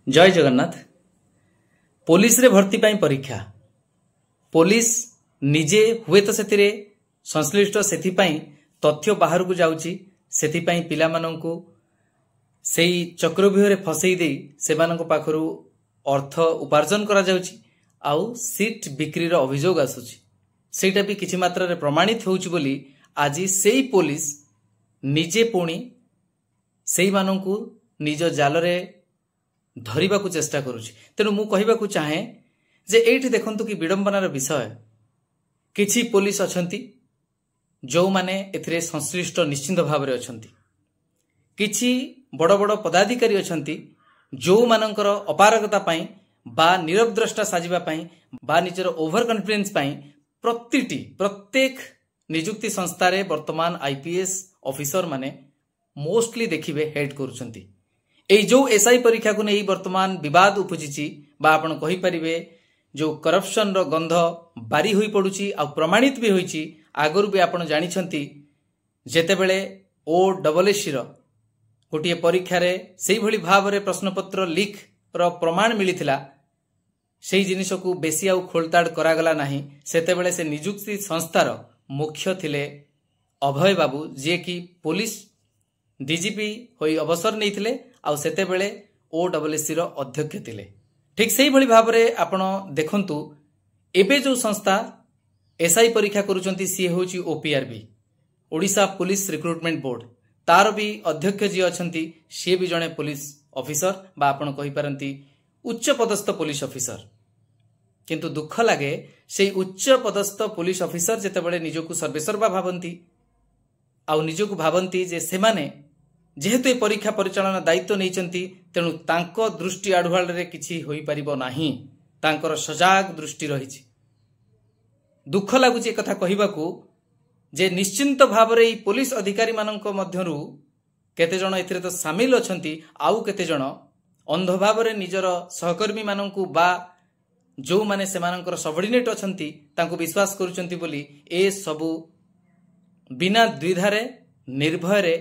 जय जगन्नाथ। पुलिस रे भर्ती पाई परीक्षा पुलिस निजे हुए तो से संश्लिष्ट से तथ्य बाहर को जाउची से पिला माननकु सेई चक्रव्यूह फसई दे सेमानक पाखरु अर्थ उपार्जन करा जाउची आउ सीट बिक्री रो अभियोग आसुची सेटा भी किछि मात्रा रे प्रमाणित होउची बोली आज सेई पुलिस निजे पुणी सेई माननकु निज जाल रे धरिबा को चेष्टा करुछि। तेणु मु कहिबा को चाहे जे एठी देखंतु कि विडंबनार विषय किछि पुलिस अछंती जो माने एथिरे संश्लिष्ट निश्चिंत भाव रे अछंती, किछि बड़ बड़ पदाधिकारी अछंती जो मानकर अपारगता पाई बा नीरव द्रष्टा साजिबा पाई बा निजर ओभर कॉन्फिडेंस पाई प्रत्येक नियुक्ति संस्था रे वर्तमान आईपीएस ऑफिसर माने मोस्टली देखिबे हेड करूछंती। एई जो एसआई परीक्षा को नहीं वर्तमान विवाद उपजिची बा आपण कहि परिबे जो करप्शन रो गंध बारी होई पडुची आ प्रमाणित भी होईची। आगरु भी आपण जानिछंती जेतेबेले ओडब्ल्यूएससी रो गोटिए परीक्षा रे सेही भली भाव रे प्रश्नपत्र लीक रो प्रमाण मिलिथिला सेही जिनिस को बेसी आउ खोलताड़ करागला नाही। सेतेबेले से नियुक्ति संस्थार मुख्य थिले अभय बाबू जे कि पुलिस डीजीपी होई अवसर नैथिले आउ सेतेबेले ओडब्ल्यूएससी रो अध्यक्ष थिले। ठीक सेही भली भाव रे आपण देखंतु एबे जो संस्था एसआई परीक्षा करूचंती सी होची ओपीआरबी ओडिशा पुलिस रिक्रुटमेंट बोर्ड तार भी अध्यक्ष जी अछंती सी भी जणे पुलिस ऑफिसर बा आपण कहि पारंती उच्च पदस्थ पुलिस ऑफिसर। किंतु दुख लागे से उच्च पदस्थ पुलिस ऑफिसर जेतेबेले निजको सर्वेसर्वा भावंती आउ निजको भावंती जे सेमाने जेहेतु ए परीक्षा परिचालन दायित्व नैचंती तेणु तांको दृष्टि आढुआल रे किछि होई परिबो नाही, तांकर सजाग दृष्टि रहिछि। दुख लागुची कथा कहिबाकू जे निश्चिंत भाव रे पुलिस अधिकारी मानक मध्यरु केते जण एथिरे तो शामिल अछंती आउ केते जण अंध भाव रे निजर सहकर्मी मानकू बा जो माने सेमानकर सबऑर्डिनेट अछंती तांको विश्वास करूचंती बोली ए सबु बिना द्विधारे निर्भय रे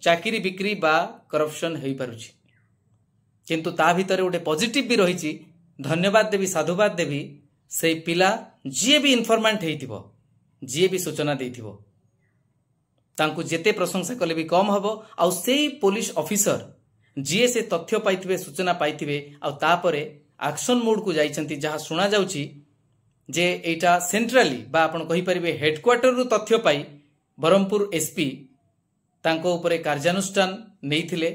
चाकरी बिक्री बा करप्शन हेई पारुछि। किंतु ता भितरे गोटे पॉजिटिव भी रहिछि। धन्यवाद देवी साधुवाद देवी से पिला जी भी इनफॉर्मेंट हेइथिबो जी भी सूचना देइथिबो तांको जेते प्रशंसा कले भी कम हबो आउ सेई पुलिस ऑफिसर जी से तथ्य पाइथिबे सूचना पाइथिबे आउ तापरे एक्शन मोड को जाइछंती जहा सुना जाउछि जे एटा सेंट्रली बा आपण कहि परिबे हेडक्वार्टर रु तथ्य पाई बरहमपुर एसपी तांको उपरे कार्यानुष्ठान नैथिले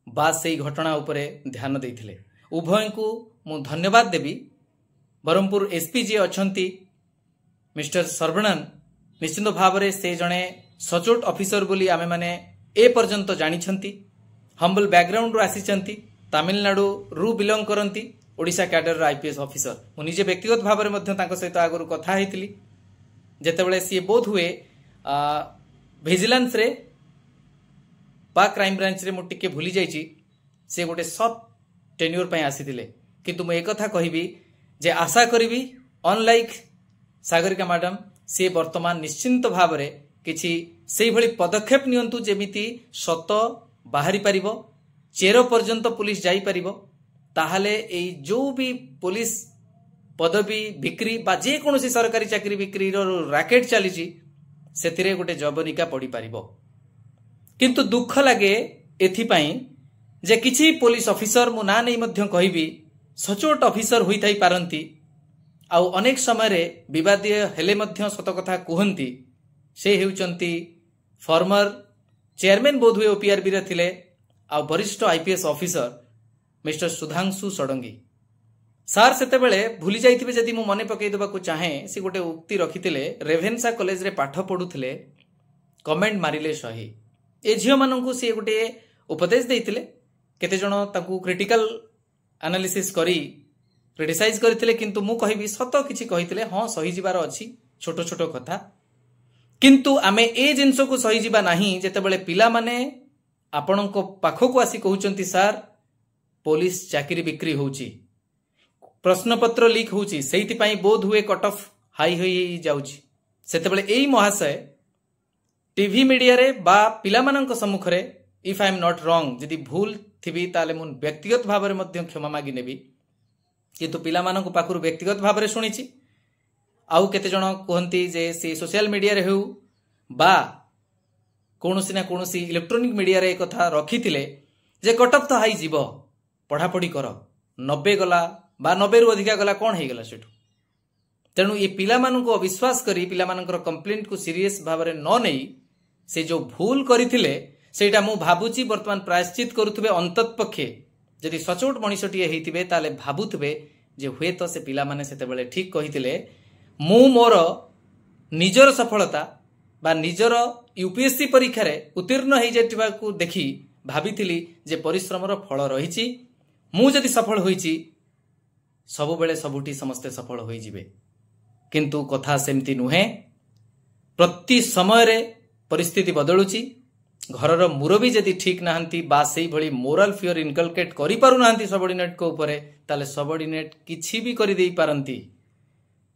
बा सेई घटना उपरे ध्यान देइथिले। उभय को मु धन्यवाद देवी। बरहमपुर एसपी जी अछंती मिस्टर सर्वणन निश्चित भाव रे से जणे सचोट ऑफिसर बोली आमे माने ए पर्यंत जानिछंती। हम्बल बैकग्राउंड रु आसीचंती, तमिलनाडु रु बिलोंग करंती, ओडिशा कैडर रो आईपीएस ऑफिसर। मु निजे व्यक्तिगत भाव रे मध्य तांको सहित आगरु कथा हेतिली जेतेबेले सी बोध हुए विजिलेंस रे बा क्राइम ब्रांच रे मु टिके भूली जाइची से गोटे सब टेन्योर पय आसीथिले। किंतु मु एक कथा कहिबी जे आशा करिबी अनलाइक सागरिका मैडम से वर्तमान निश्चिंत भाव रे किछि सेही भली पदक्षेप नियंतु जेमिति सत बाहरी परिबो चेर पर्यंत पुलिस जाई परिबो ताहाले एई जो भी पुलिस पदवी बिक्री बा जे कोनोसी सरकारी चाकरी बिक्री रो रैकेट चलीची सेथिरे गोटे जबनिका पड़ी परिबो। किंतु दुख लगे एथिपाई जे किछि पुलिस ऑफिसर मु ना नै मध्य कहिबी सचोट ऑफिसर होई थाई पारंती आउ अनेक समय रे विवादीय हेले मध्य सत कथा कुहंती से हेउचंती फॉर्मर चेयरमैन बोध हुए ओपीआरबी रे थिले आउ वरिष्ठ IPS officer mister Sudhanshu Sarangi sir सेतेबेले भूली जाइथिबे जदि मु मने पकई देबा को चाहे से गोटे उक्ति रखिथिले रेभेन्सा कॉलेज रे पाठ पढुथिले कमेंट मारिले सही ए झियो माननकु से गोटे उपदेश देइथिले केते जण ताकू क्रिटिकल एनालिसिस करी क्रिटिसाइज करथिले। किंतु मु कहिबी सत किछि कहिथिले हां सही जिबार अछि छोट छोट कथा। किंतु आमे ए जिंसो को सही जिबा नाही जेतेबेले पिला माने आपणको पाखो को आसी कहउचंती सर पुलिस चाकरी बिक्री होउची प्रश्नपत्र लीक होउची सेहिति पई बोध हुए कट ऑफ हाई होई जाउची। सेतेबेले एई महाशय टीवी मीडिया रे बा पिला माननक सम्मुख रे if I am not wrong जदि भूल थी ताले मु व्यक्तिगत भाव में क्षमा मागी नेबी किंतु पिला मानक पाखरु व्यक्तिगत भाव में शुणी आउ केते जण कहती जे से सोशल मीडिया रे हो बा कौनसी ना कौनसी इलेक्ट्रोनिक मीडिया रे कथा रखिथिले जे कट ऑफ तो हाई जीव पढ़ापढ़ी कर 90 गला बा 90 रु अधिका गला कौन हो गला सेठू तेणु ये पिला मानक अविश्वास करी पिला मानकर कंप्लेंट को सीरियस भाव में न नहीं से जो भूल करथिले सेटा मु भाबुची वर्तमान प्रायश्चित करुथबे अंततपक्षे जदि सचोट मनीषटीए हेतिबे ताले भाबुथबे जे हुए तो से पिला माने सेते बेले ठीक कहिथिले मु मोर निजर सफलता बा निजर यूपीएससी परीक्षा रे उत्तीर्ण हो जाइतिबा को देखि भाबिथिली जे परिश्रमर फल रहिछि मु जदि सफल होइछि सब बेले सबुठी समस्ते सफल होई जिवे किंतु कथा सेमती नुहे प्रति समय रे परिस्थिति बदलुची घरर मुरबी जदि ठीक नाहंती बा सेई भली मोरल फियर इनकलकेट करि पारु नाहंती सबऑर्डिनेट को ऊपर ताले सबऑर्डिनेट किछि भी करि देई पारंती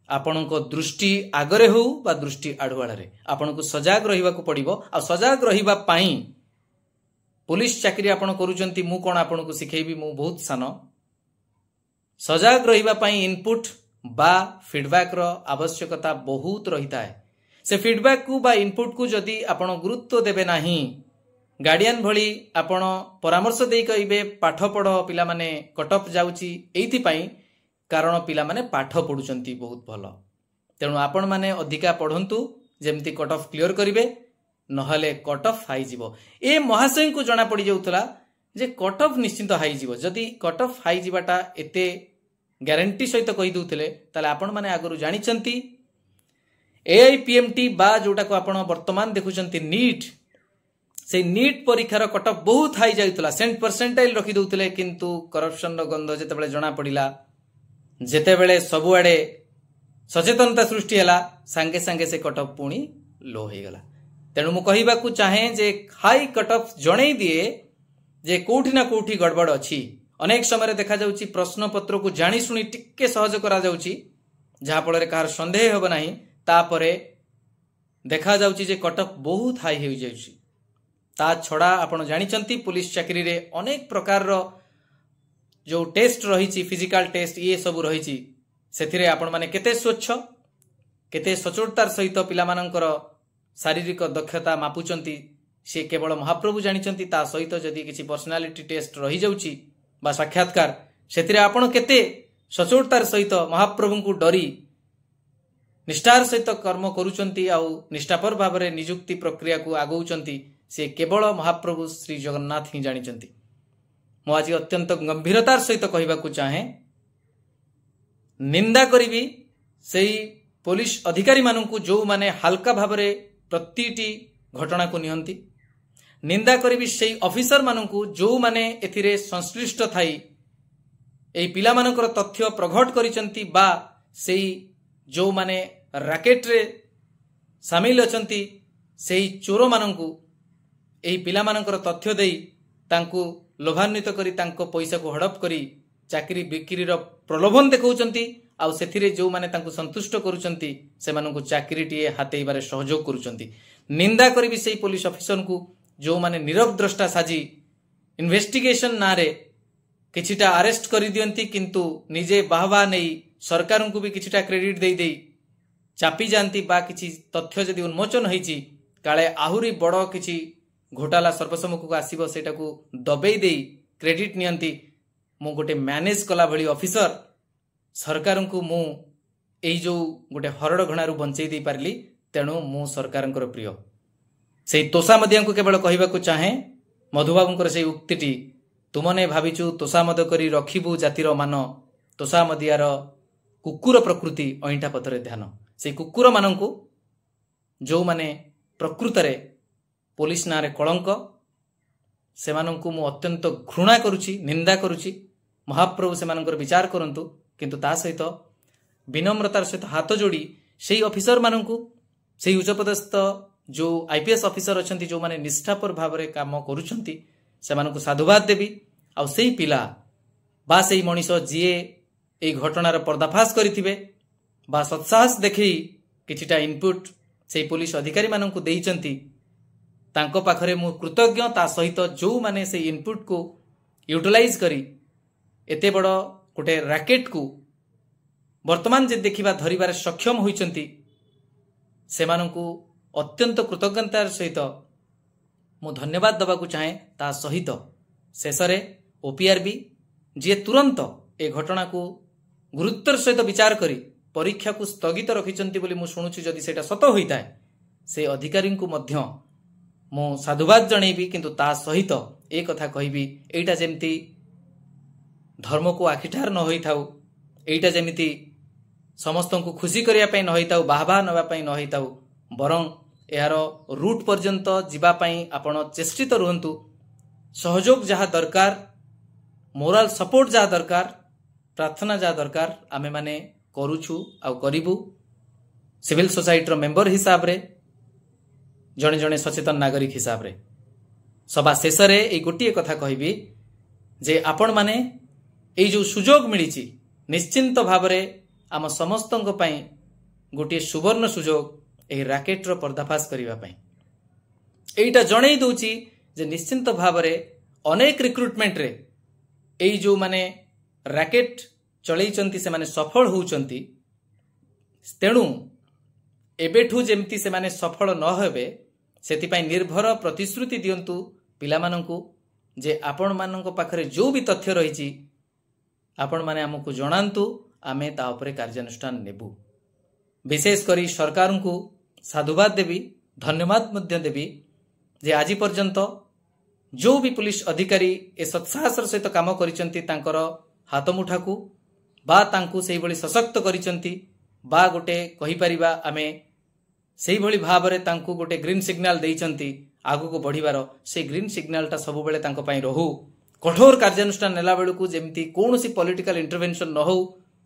आपणको दृष्टि आगरे हो बा दृष्टि आढ़ुआड़े आपनको सजाग रहिबा को पड़िबो आ सजाग रहिबा पाई पुलिस चाकरी आपण करूचंती मु कोन आपनको सिखेबी मु बहुत सान सजाग रहिबा पाई इनपुट बा फीडबैक रो आवश्यकता बहुत रहिता है से फीडबैक को बा इनपुट को जदि आपण गुरुत्व देबे नाही गार्डियन भली आपण परामर्श देई कहबे पाठ पढ़ पिला माने कट ऑफ जाउची एथि पाई कारण पिला माने पाठ पढुचंती बहुत भल तेणु आपण माने अधिका पढ़ंतु जेमती कट ऑफ क्लियर करिवे नहले कट ऑफ हाई जीवो ए महाशय को जना पड़ी जाउतला जे कट ऑफ निश्चित हाई जीवो जदि कट ऑफ हाई जीवाटा एते ग्यारंटी सहित कहि दउतले ताले आपण माने आगरु जानिचंती एआईपीएमटी बा जोटा को आपण वर्तमान देखुचंती नीट से नीट परीक्षार कट ऑफ बहुत हाई जाउतला 100% रखि दउतले किंतु करप्शन रो गंध जेतेबेले जना पड़िला जेतेबेले सबुआडे सचेतनता सृष्टि हैला सांगे सांगे से कट ऑफ पुणी लो हो गला तेणु मु कहिबा को चाहे जे हाई कट ऑफ जणै दिए जे कोठी ना कोठी गड़बड़ अछि अनेक समय देखा जाउची प्रश्न पत्र को जानी सुनी टिके सहज करा जाउची जहा फल रे कार संदेह होब नाही तापरे देखा जाउची जे कट ऑफ बहुत हाई हो जाउची ता छड़ा आपण जानिचंती पुलिस चाकरी रे अनेक प्रकार रो जो टेस्ट रही फिजिकल टेस्ट ये सब रही से आपण माने केते स्वच्छ केते सचोटतार सहित पिला मानकर शारीरिक दक्षता मापुचंती से केवल महाप्रभु जानिचंती ता सहित जदि किसी पर्सनालिटी टेस्ट रही जाउची बा साक्षात्कार से आपण केते सचोटतार सहित महाप्रभु को डरी निष्ठार सहित कर्म करूचंती आउ निष्ठापर भाव में नियुक्ति प्रक्रिया को आगौचंती से केवल महाप्रभु श्री जगन्नाथ ही जानिचंती मु आज अत्यंत गंभीरतार सहित कहवाकू चाहे निंदा करी से पुलिस अधिकारी मानू जो माने हल्का भाव में प्रतिटी घटना को नियंती निंदा करी से ऑफिसर मानू जो माने एथिरे संश्लिष्ट थाई एई पिला मानकर तथ्य प्रघट करिसंती बा से जो माने राकेट रे शामिल अछंती से चोर मानू एई पिला मानकर तथ्य देई तांकू लोभान्वित करी तांको पैसा को हड़प करी चाकरी बिक्री प्रलोभन देखौचंती आउ सेथिरे जो माने तांको संतुष्ट करूचंती से माननको चाकरी टीए हातेइबारे सहयोग करूचंती निंदा करी भी सेई पुलिस ऑफिसर को जो माने नीरव द्रष्टा साजी इन्वेस्टिगेशन नारे किछिटा अरेस्ट करी दियंती किंतु निजे बाहबा नहीं सरकार को भी किछिटा क्रेडिट देई देई चापी जानती बा किछि तथ्य जदि उन्मोचन होईची काले आहुरी बड़ किछि घोटाला सर्वसम्मुख को आसीबो सेटा को दबेई देई क्रेडिट नियंती मु गोटे मैनेज कला भली ऑफिसर सरकार को मु एई जो गोटे हरड़ घणारू बंचई दे पारली तेणु मु सरकार प्रिय से तोषा मदिया को केवल कहवाकू चाहे मधुबाबूंकर से उक्तिटी तुमने भाविचु तोषामद करी रखिबु जातिर मान तोषा मदियार कुकुर प्रकृति अईंठा पथरे ध्यान से कुकुर मानू जो माने प्रकृत रे पुलिस नारे कलंक से मु अत्यंत घृणा करुची निंदा करुची महाप्रभु से विचार करंतु किंतु ता सहित विनम्रतार सहित हाथ जोड़ी से ऑफिसर मानू से उच्चपदस्थ जो आईपीएस ऑफिसर अच्छा जो माने निष्ठापर भाव में काम करुछंती से मानू साधुवाद देवी आउ से पिला बा से मनीष जीए ए घटनार पर्दाफाश करिथिबे बा सत्साहस देखई किछिटा इनपुट से पुलिस अधिकारी मानू देइचंती तांको पाखरे मु कृतज्ञ ता सहित जो माने से इनपुट को यूटिलाइज करी एते बड़ गोटे रैकेट को वर्तमान जे देखिबा धरिबार सक्षम होइचंती सेमानंकु अत्यंत कृतज्ञतार सहित मु धन्यवाद दबाकू चाहे। ता सहित शेषरे ओपीआरबी जे तुरंत ए घटना को गुरुत्वर सहित विचार करी परीक्षा को स्थगित रखिचंती बोली मु शुणुची। जदि सेटा सत होइताय से अधिकारी को मध्य मु साधुवाद जणैबी, किंतु ता सहित ए कथा कहबी एटा जेमती धर्म को आखिठार न होइथाउ, एटा जेमिति समस्तों को खुशी करिया पई न होइताउ, बाहबा नबा पई न होइताउ, बरं यार रूट पर्यंत जीवा पई आपण चेष्टित रुहंतु। सहयोग जहा दरकार, मोराल सपोर्ट जहा दरकार, प्रार्थना जहा दरकार आमे माने करूछु आ करिबु। सिविल सोसाइटी रो मेंबर हिसाब रे, जणे जणे सचेतन नागरिक हिसाब रे सभा शेष रे ए गोटिए कथा कहबी जे आपण माने ए जो सुजोग मिलिछि निश्चिंत भावरे आम समस्तंक पई गोटिए सुवर्ण सुजोग ए रैकेट रो पर्दाफाश करिवा पई। एइटा जणै दउछि जे निश्चिंत भावरे अनेक रिक्रुटमेंट रे ए जो माने रैकेट चलैचंती से माने सफल होउचंती, तेणु एबेठू जेमती से माने सफल न हेबे सेतिपाई निर्भर प्रतिश्रुति दियंतु पिलामानंकु जे आपण मानंक पाखरे जो भी तथ्य रहिछि आपण माने हमकु जणांतु, आमे ता उपरे कार्यानुष्ठान नेबु। विशेष करी सरकार को साधुवाद देवी, धन्यवाद मध्य देवी जे आज पर्यंत जो भी पुलिस अधिकारी ए सत्साहसर सहित काम करिसंती तांकर हाथमुठा को बा तांकु सेही भली सशक्त करिसंती बा गोटे कहि परिबा आमे सेही भली भाबरे तांकु गोटे ग्रीन सिग्नल देइचंती आगु को बढ़िबार। से ग्रीन सिग्नलटा सब बेले तांको पई रहू। कठोर कार्यानुष्ठान नेला बेलकु जेमती कोनोसी पॉलिटिकल इंटरवेंशन न हो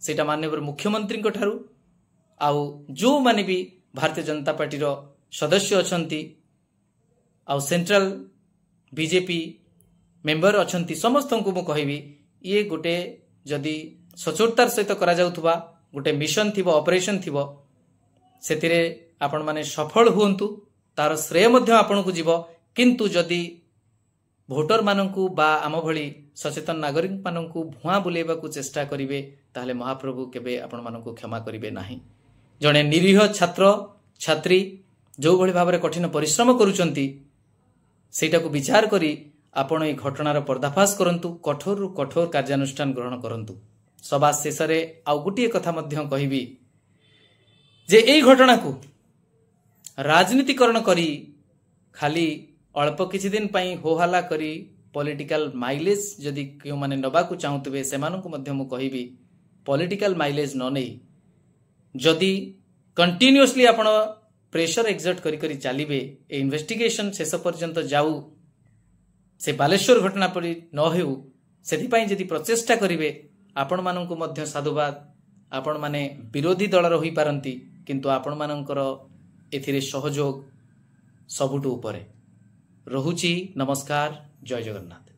सेटा माननीय मुख्यमंत्री को ठारू आउ जो माने भी भारतीय जनता पार्टी रो सदस्य अछंती आउ सेंट्रल बीजेपी मेंबर अछंती समस्त को मु कहबी ये गोटे जदि सचोटतार सहित करा जाउथबा गोटे मिशन थिबो, ऑपरेशन थिबो, सेतिरे आपण माने सफल हुंतु, तार श्रेय मध्य आपण को जीवो। किंतु जदि भोटर मानंकु बा आम भली सचेतन नागरिक मानंकु भुआ बुलेबा को चेष्टा करिवे ताहले महाप्रभु केबे आपण मानंकु क्षमा करिवे नाही। जणे निरीह छात्र छात्री जो भली भाबरे कठिन परिश्रम करूचंती सेटा को विचार करी आपण ए घटनार पर्दाफाश करंतु, कठोर रु कठोर कार्यानुष्ठान ग्रहण करंतु। सभा शेष रे आउ गोटिए कथा मध्य कहबी जे एई घटना को राजनीतिकरण करी खाली अल्प किछि दिन पई होहाला करी पॉलिटिकल माइलेज जदि क्यों माने नबा को चाहुतबे सेमानकु मध्य मु कहबी पॉलिटिकल माइलेज न नै जदि कंटिन्यूअसली आपण प्रेशर एक्सर्ट करी करी चलिबे ए इन्वेस्टिगेशन शेष पर्यंत जाऊ से बालेश्वर घटना परि न हेउ सेथिपाई जदि प्रचेष्टा करिवे आपण मानंकु मध्य साधुवाद। आपण माने विरोधी दलर होई पारंती किंतु आपण मानंकर एथिरे सहयोग सबुटु उपरे रहुची। नमस्कार, जय जगन्नाथ।